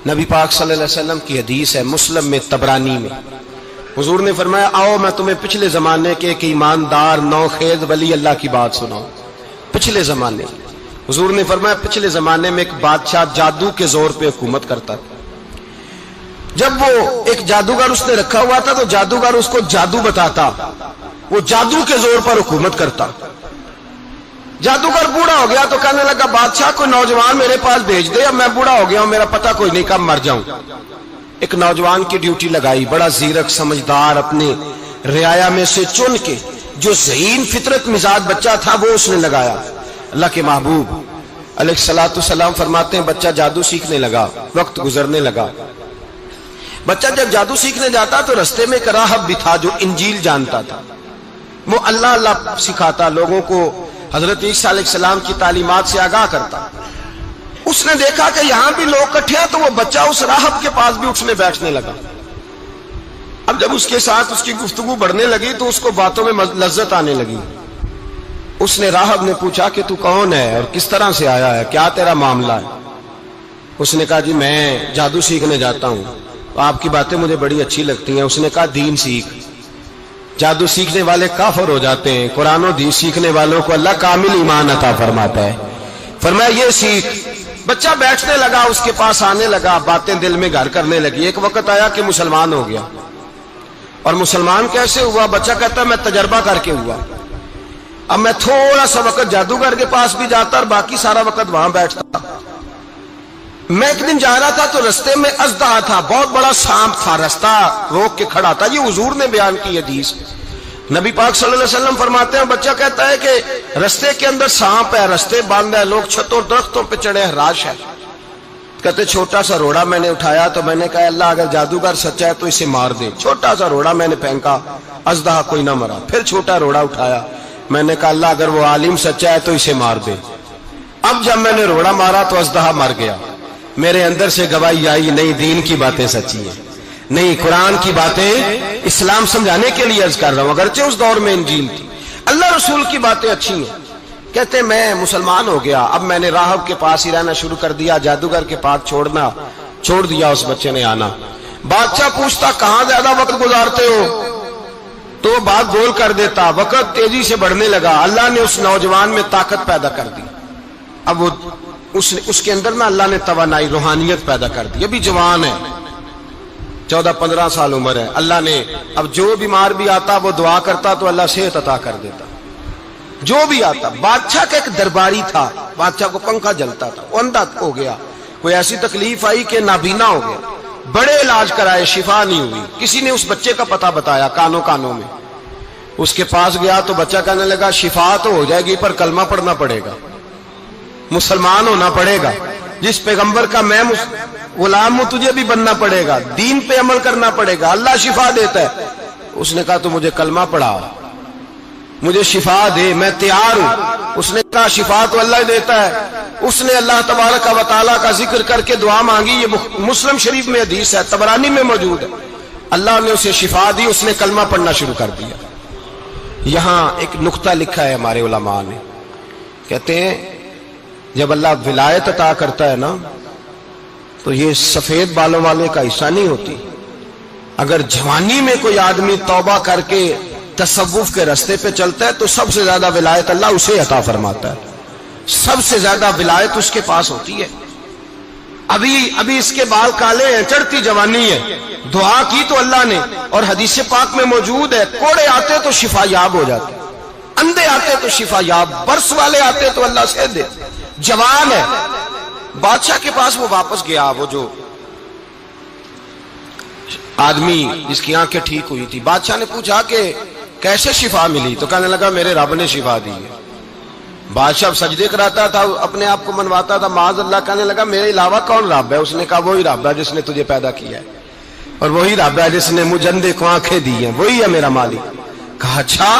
نبی پاک صلی اللہ علیہ وسلم کی حدیث ہے مسلم میں طبرانی میں، حضور نے فرمایا آؤ میں تمہیں پچھلے زمانے کے ایک ایماندار نوخیز ولی اللہ کی بات سناؤں۔ پچھلے زمانے حضور نے فرمایا پچھلے زمانے میں ایک بادشاہ جادو کے زور پہ حکومت کرتا تھا۔ جب وہ ایک جادوگر اس نے رکھا ہوا تھا تو جادوگر اس کو جادو بتاتا، وہ جادو کے زور پر حکومت کرتا۔ جادوگر بوڑھا ہو گیا تو کہنے لگا بادشاہ کوئی نوجوان میرے پاس بھیج دے، اب میں بوڑھا ہو گیا ہوں، میرا پتہ کوئی نہیں کب مر جاؤں۔ ایک نوجوان کی ڈیوٹی لگائی، بڑا زیرک سمجھدار، اپنے رعایا میں سے چن کے جو ذہین فطرت مزاج بچہ تھا وہ اس نے لگایا۔ اللہ کے محبوب علیہ الصلوۃ والسلام فرماتے ہیں بچہ جادو سیکھنے لگا، وقت گزرنے لگا۔ بچہ جب جادو سیکھنے جاتا تو رستے میں ایک راہب بھی تھا جو انجیل جانتا تھا، وہ اللہ اللہ سکھاتا، لوگوں کو حضرت عیسیٰ علیہ السلام کی تعلیمات سے آگاہ کرتا۔ اس نے دیکھا کہ یہاں بھی لوگ اکٹھے ہیں تو وہ بچہ اس راہب کے پاس بھی اٹھنے بیٹھنے لگا۔ اب جب اس کے ساتھ اس کی گفتگو بڑھنے لگی تو اس کو باتوں میں لذت آنے لگی۔ اس نے راہب نے پوچھا کہ تو کون ہے اور کس طرح سے آیا ہے، کیا تیرا معاملہ ہے؟ اس نے کہا جی میں جادو سیکھنے جاتا ہوں، آپ کی باتیں مجھے بڑی اچھی لگتی ہیں۔ اس نے کہا دین سیکھ، جادو سیکھنے والے کافر ہو جاتے ہیں، قرآن و حدیث سیکھنے والوں کو اللہ کامل ایمان عطا فرماتا ہے۔ فرمایا یہ سیکھ۔ بچہ بیٹھنے لگا، اس کے پاس آنے لگا، باتیں دل میں گھر کرنے لگی۔ ایک وقت آیا کہ مسلمان ہو گیا، اور مسلمان کیسے ہوا؟ بچہ کہتا ہے میں تجربہ کر کے ہوا۔ اب میں تھوڑا سا وقت جادوگر کے پاس بھی جاتا اور باقی سارا وقت وہاں بیٹھتا۔ میں ایک دن جا رہا تھا تو رستے میں اژدہا تھا، بہت بڑا سانپ تھا، رستہ روک کے کھڑا تھا۔ یہ حضور نے بیان کی حدیث۔ نبی پاک صلی اللہ علیہ وسلم فرماتے ہیں بچہ کہتا ہے کہ رستے کے اندر سانپ ہے، رستے بند ہے، لوگ چھتوں درختوں پہ چڑھے، ہراش ہے۔ کہتے چھوٹا سا روڑا میں نے اٹھایا تو میں نے کہا اللہ اگر جادوگر سچا ہے تو اسے مار دے۔ چھوٹا سا روڑا میں نے پھینکا، اژدہا کوئی نہ مرا۔ پھر چھوٹا روڑا اٹھایا، میں نے کہا اللہ اگر وہ عالم سچا ہے تو اسے مار دے۔ اب جب میں نے روڑا مارا تو اژدہا مر گیا۔ میرے اندر سے گواہی آئی نہیں دین کی باتیں سچی ہیں، نہیں قرآن کی باتیں اسلام سمجھانے کے لیے عرض کر رہا ہوں، اگرچہ اس دور میں انجیل تھی، اللہ رسول کی باتیں اچھی ہیں۔ کہتے میں مسلمان ہو گیا، اب میں نے راہب کے پاس ہی رہنا شروع کر دیا، جادوگر کے پاس چھوڑ دیا۔ اس بچے نے آنا، بادشاہ پوچھتا کہاں زیادہ وقت گزارتے ہو تو وہ بات گول کر دیتا۔ وقت تیزی سے بڑھنے لگا، اللہ نے اس نوجوان میں طاقت پیدا کر دی۔ اب وہ اس کے اندر نا اللہ نے توانائی روحانیت پیدا کر دی، ابھی جوان ہے، 14-15 سال عمر ہے۔ اللہ نے اب جو بیمار بھی آتا وہ دعا کرتا تو اللہ صحت عطا کر دیتا، جو بھی آتا۔ بادشاہ کا ایک درباری تھا، بادشاہ کو پنکھا جلتا تھا، وہ اندھا ہو گیا، کوئی ایسی تکلیف آئی کہ نابینا ہو گیا، بڑے علاج کرائے شفا نہیں ہوئی۔ کسی نے اس بچے کا پتہ بتایا کانوں میں، اس کے پاس گیا تو بچہ کہنے لگا شفا تو ہو جائے گی پر کلمہ پڑھنا پڑے گا، مسلمان ہونا پڑے گا، جس پیغمبر کا میں غلام ہوں تجھے بھی بننا پڑے گا، دین پہ عمل کرنا پڑے گا، اللہ شفا دیتا ہے۔ اس نے کہا تو مجھے کلمہ پڑھا، مجھے شفا دے، میں تیار ہوں۔ اس نے کہا شفا تو اللہ دیتا ہے۔ اس نے اللہ تبارک و تعالیٰ کا ذکر کر کے دعا مانگی، یہ مسلم شریف میں حدیث ہے، طبرانی میں موجود ہے۔ اللہ نے اسے شفا دی، اس نے کلمہ پڑھنا شروع کر دیا۔ یہاں ایک نقطہ لکھا ہے ہمارے علماء نے، کہتے ہیں جب اللہ ولایت عطا کرتا ہے نا تو یہ سفید بالوں والے کا حصہ نہیں ہوتی۔ اگر جوانی میں کوئی آدمی توبہ کر کے تصوف کے راستے پہ چلتا ہے تو سب سے زیادہ ولایت اللہ اسے عطا فرماتا ہے، سب سے زیادہ ولایت اس کے پاس ہوتی ہے۔ ابھی اس کے بال کالے ہیں، چڑھتی جوانی ہے، دعا کی تو اللہ نے، اور حدیث پاک میں موجود ہے کوڑے آتے تو شفا یاب ہو جاتے، اندھے آتے تو شفا یاب، برس والے آتے تو اللہ سے دے۔ جوان ہے، بادشاہ کے پاس وہ واپس گیا، وہ جو آدمی جس کی آنکھیں ٹھیک ہوئی تھی۔ بادشاہ نے پوچھا کہ کیسے شفا ملی؟ تو کہنے لگا میرے رب نے شفا دی ہے۔ بادشاہ سجدے کراتا تھا، اپنے آپ کو منواتا تھا، معاذ اللہ، کہنے لگا میرے علاوہ کون رب ہے؟ اس نے کہا وہی رب ہے جس نے تجھے پیدا کیا ہے، اور وہی رب ہے جس نے مجھے اندھے کو آنکھیں دی ہیں، وہی ہے میرا مالک۔ کہا اچھا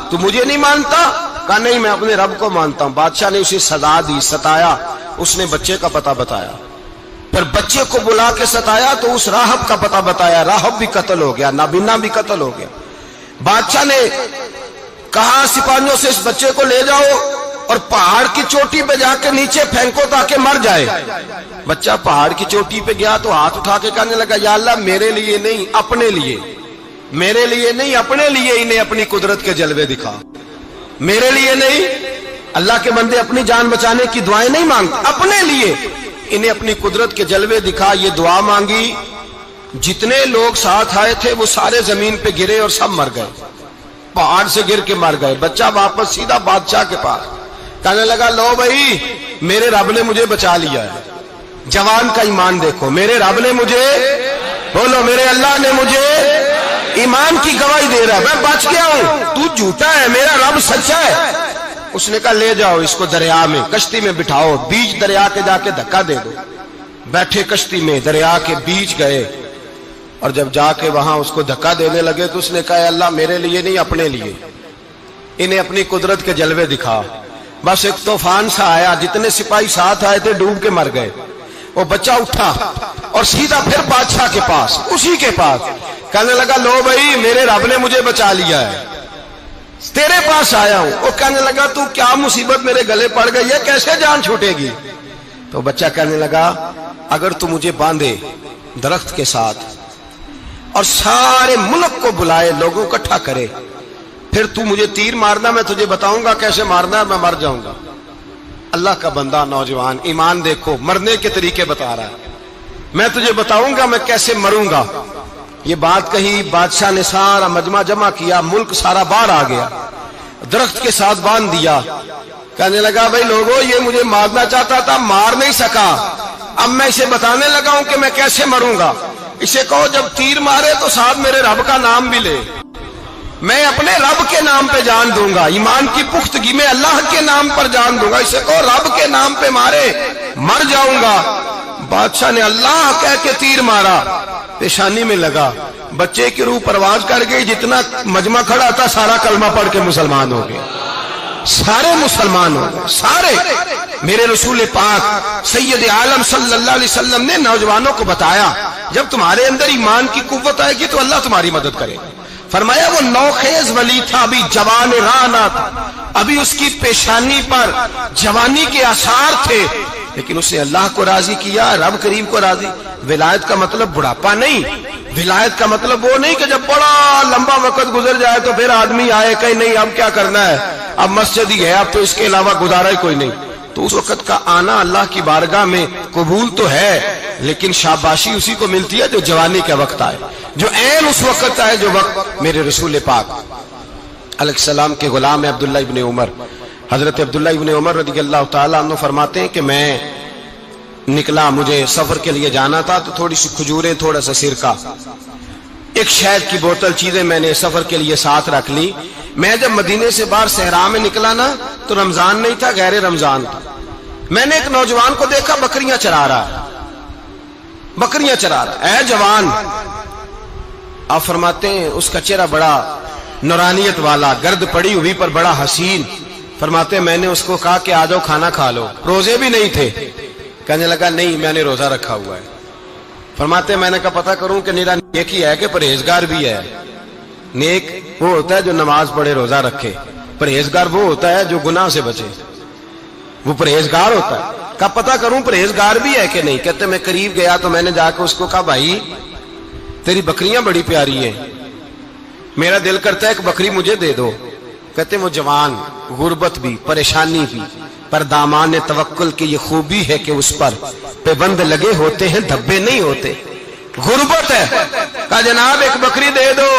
تو مجھے نہیں مانتا؟ کہا نہیں میں اپنے رب کو مانتا ہوں۔ بادشاہ نے اسے سزا دی، ستایا، اس نے بچے کا پتہ بتایا، پھر بچے کو بلا کے ستایا تو اس راہب کا پتہ بتایا، راہب بھی قتل ہو گیا، نابینا بھی قتل ہو گیا۔ بادشاہ نے کہا سپاہیوں سے اس بچے کو لے جاؤ اور پہاڑ کی چوٹی پہ جا کے نیچے پھینکو تاکہ مر جائے. بچہ پہاڑ کی چوٹی پہ گیا تو ہاتھ اٹھا کے کہنے لگا یا اللہ میرے لیے نہیں اپنے لیے، میرے لیے نہیں اپنے لیے انہیں اپنی قدرت کے جلوے دکھا. میرے لیے نہیں، اللہ کے بندے اپنی جان بچانے کی دعائیں نہیں مانگتے، اپنے لیے انہیں اپنی قدرت کے جلوے دکھا. یہ دعا مانگی. جتنے لوگ ساتھ آئے تھے وہ سارے زمین پہ گرے اور سب مر گئے، پہاڑ سے گر کے مر گئے. بچہ واپس سیدھا بادشاہ کے پاس کہنے لگا لو بھائی میرے رب نے مجھے بچا لیا ہے. جوان کا ایمان دیکھو، میرے رب نے مجھے، بولو میرے اللہ نے مجھے ایمان کی گواہی دے رہا ہے، میں بچ گیا ہوں، تو جھوٹا ہے، میرا رب سچا ہے. اس نے کہا لے جاؤ اس کو دریا میں، کشتی میں بٹھاؤ، بیچ دریا کے جا کے دھکا دے دو. بیٹھے کشتی میں، دریا کے بیچ گئے، اور جب جا کے وہاں اس کو دھکا دینے لگے تو اس نے کہا اللہ میرے لیے نہیں اپنے لیے انہیں اپنی قدرت کے جلوے دکھا. بس ایک طوفان سا آیا، جتنے سپاہی ساتھ آئے تھے ڈوب کے مر گئے. وہ بچہ اٹھا اور سیدھا پھر بادشاہ کے پاس، اسی کے پاس کہنے لگا لو بھائی میرے رب نے مجھے بچا لیا ہے، تیرے پاس آیا ہوں. وہ کہنے لگا تو کیا مصیبت میرے گلے پڑ گئی ہے، کیسے جان چھوٹے گی؟ تو بچہ کہنے لگا اگر تو مجھے باندھے درخت کے ساتھ اور سارے ملک کو بلائے، لوگوں کو اکٹھا کرے، پھر تو مجھے تیر مارنا، میں تجھے بتاؤں گا کیسے مارنا ہے، میں مر جاؤں گا. اللہ کا بندہ نوجوان ایمان دیکھو، مرنے کے طریقے بتا رہا ہے، میں تجھے بتاؤں گا میں کیسے مروں گا. یہ بات کہی، بادشاہ نے سارا مجمع جمع کیا، ملک سارا باہر آ گیا، درخت کے ساتھ باندھ دیا. کہنے لگا بھائی لوگوں یہ مجھے مارنا چاہتا تھا، مار نہیں سکا، اب میں اسے بتانے لگا ہوں کہ میں کیسے مروں گا. اسے کہو جب تیر مارے تو ساتھ میرے رب کا نام بھی لے، میں اپنے رب کے نام پہ جان دوں گا، ایمان کی پختگی میں اللہ کے نام پر جان دوں گا. اسے کہو رب کے نام پہ مارے، مر جاؤں گا. بادشاہ نے اللہ کہہ کے تیر مارا، پیشانی میں لگا، بچے کی روح پرواز کر گئی. جتنا مجمع کھڑا تھا سارا کلمہ پڑھ کے مسلمان ہو گئے، سارے مسلمان ہو گئے سارے. میرے رسول پاک سید عالم صلی اللہ علیہ وسلم نے نوجوانوں کو بتایا جب تمہارے اندر ایمان کی قوت آئے گی تو اللہ تمہاری مدد کرے. فرمایا وہ نوخیز ولی تھا، ابھی جوان رانا تھا، ابھی اس کی پیشانی پر جوانی کے آثار تھے، لیکن اس نے اللہ کو راضی کیا، رب کریم کو راضی. ولایت کا مطلب بڑھاپا نہیں، ولایت کا مطلب وہ نہیں کہ جب بڑا لمبا وقت گزر جائے تو پھر آدمی آئے کہ نہیں اب کیا کرنا ہے، اب مسجد ہی ہے، اب تو اس کے علاوہ گزارا ہی کوئی نہیں. تو اس وقت کا آنا اللہ کی بارگاہ میں قبول تو ہے، لیکن شاباشی اسی کو ملتی ہے جو جوانی کا وقت آئے، جو عین اس وقت آئے جو وقت میرے رسول پاک علیہ السلام کے غلام عبداللہ ابن عمر، حضرت عبداللہ ابن عمر رضی اللہ تعالیٰ عنہ فرماتے ہیں کہ میں نکلا، مجھے سفر کے لیے جانا تھا، تو تھوڑی سی کھجوریں، تھوڑا سا سرکہ، ایک شہد کی بوتل، چیزیں میں نے سفر کے لیے ساتھ رکھ لی. میں جب مدینے سے باہر صحرا میں نکلا نا تو رمضان نہیں تھا، غیر رمضان تھا. میں نے ایک نوجوان کو دیکھا بکریاں چرا رہا، بکریاں چرا رہا. اے جوان، آپ فرماتے ہیں اس کا چہرہ بڑا نورانیت والا، گرد پڑی ہوئی پر بڑا حسین. فرماتے ہیں میں نے اس کو کہا کہ آ جاؤ کھانا کھا لو، روزے بھی نہیں تھے. کہنے لگا نہیں میں نے روزہ رکھا ہوا ہے. فرماتے ہیں میں نے کہا پتہ کروں کہ نیرا نیک ہی ہے کہ پرہیزگار بھی ہے. نیک وہ ہوتا ہے جو نماز پڑھے روزہ رکھے، پرہیزگار وہ ہوتا ہے جو گناہ سے بچے، وہ پرہیزگار ہوتا ہے. کہا پتہ کروں پرہیزگار بھی ہے کہ نہیں. کہتے میں قریب گیا تو میں نے جا کے اس کو کہا بھائی تیری بکریاں بڑی پیاری ہیں، میرا دل کرتا ہے ایک بکری مجھے دے دو. کہتے وہ جوان، غربت بھی پریشانی بھی، پر دامان توکل کی یہ خوبی ہے کہ اس پر پابند لگے ہوتے ہیں، دھبے نہیں ہوتے. غربت ہے. کہا جناب ایک بکری دے دو.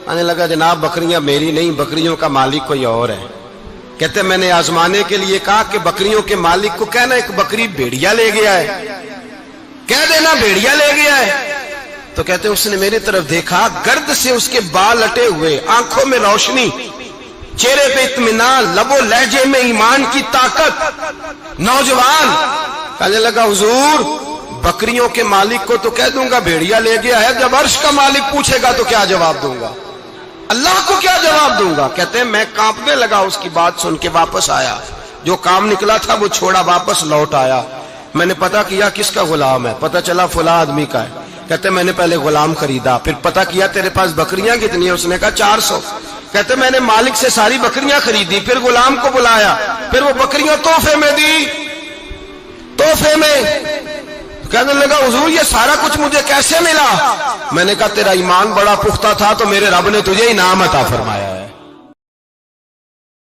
آنے لگا جناب بکریاں میری نہیں، بکریوں کا مالک کوئی اور ہے. کہتے میں نے آزمانے کے لیے کہا کہ بکریوں کے مالک کو کہنا ایک بکری بھیڑیا لے گیا ہے، کہہ دینا بھیڑیا لے گیا ہے. تو کہتے اس نے میری طرف دیکھا، گرد سے اس کے بال اٹے ہوئے، آنکھوں میں روشنی، چہرے پہ اطمینان، لب و لہجے میں ایمان کی طاقت. نوجوان کہنے لگا حضور بکریوں کے مالک کو تو کہہ دوں گا بھیڑیا لے گیا ہے، جب عرش کا مالک پوچھے گا تو کیا جواب دوں گا، اللہ کو کیا جواب دوں گا. کہتے ہیں میں کانپنے لگا اس کی بات سن کے. واپس آیا، جو کام نکلا تھا وہ چھوڑا، واپس لوٹ آیا. میں نے پتا کیا کس کا غلام ہے، پتا چلا فلاں آدمی کا ہے. کہتے میں نے پہلے غلام خریدا، پھر پتا کیا تیرے پاس بکریاں کتنی ہیں، اس نے کہا 400. کہتے میں نے مالک سے ساری بکریاں خریدی، پھر غلام کو بلایا، پھر وہ بکریاں تحفے میں دی، تحفے میں۔ کہنے لگا حضور یہ سارا کچھ مجھے کیسے ملا؟ میں نے کہا تیرا ایمان بڑا پختہ تھا تو میرے رب نے تجھے انعام عطا فرمایا۔